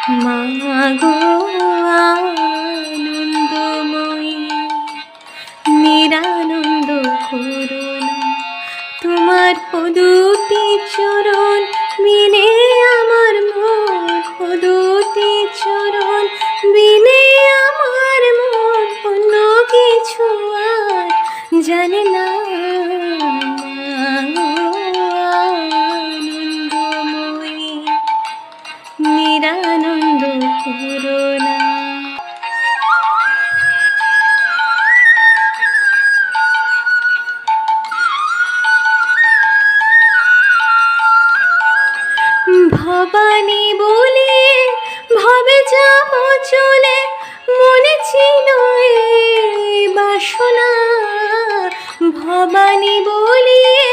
মা গো আনন্দময়ী, নিরানন্দ করুণা, তোমার পদুটি চরণ বিনে আমার মন, পদুটি চরণ বিনে আমার মন অন্য কিছু আর জানে না। মা গো আনন্দময়ী, নিরানন্দ করুণা। ভবানী বলে ভবে যাব চলে, মনে ছিল এই বাসনা। ভবানী বলিয়ে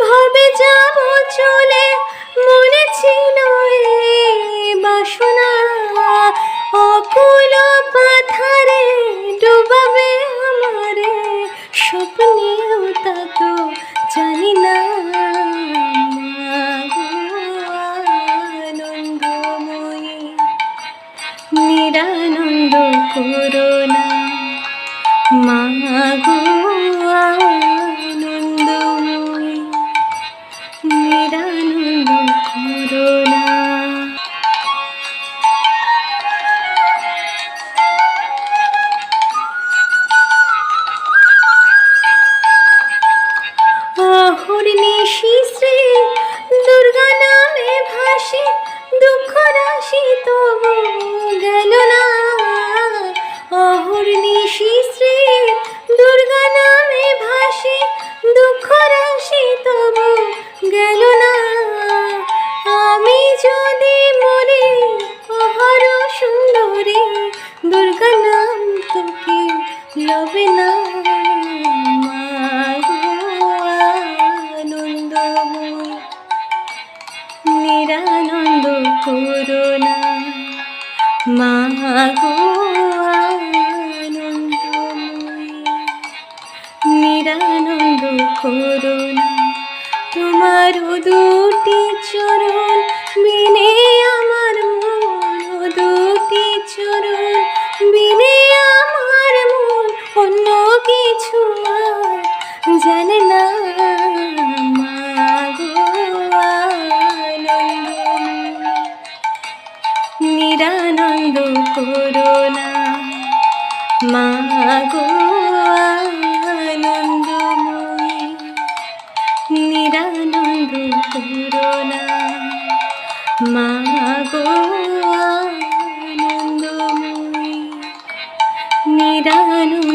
ভবে যাব চলে, মনে ছিল এই বাসনা। অকুল পাথারে ডুবাবে আমারে, স্বপ্নেও তা তো জানি না। নিরানন্দ করুণা, মা গো আনন্দময়ী, নিরানন্দ করুণা। অহর্নিশি শ্রী দুর্গা নামে ভাসি, দুঃখ রাশি তবু গেল না। অহর্নিশি শ্রী দুর্গা নামে ভাসি, দুঃখ রাশি তবু গেল না। আমি যদি মরি অহর সুন্দরী, দুর্গা নাম তোকে লবে না। নিরানন্দ করুণা, মা গো আনন্দময়ী, নিরানন্দ করুণা। তোমার দুটি চরণ বিনে আমার মন, দুটি চরণ বিনে আমার মন অন্য কিছু আর জানে না। মা গো নিরানন্দ করুণা, মা গো আনন্দময়ী, নিরানন্দ করুণা, মা গো আনন্দময়ী, নিরানন্দ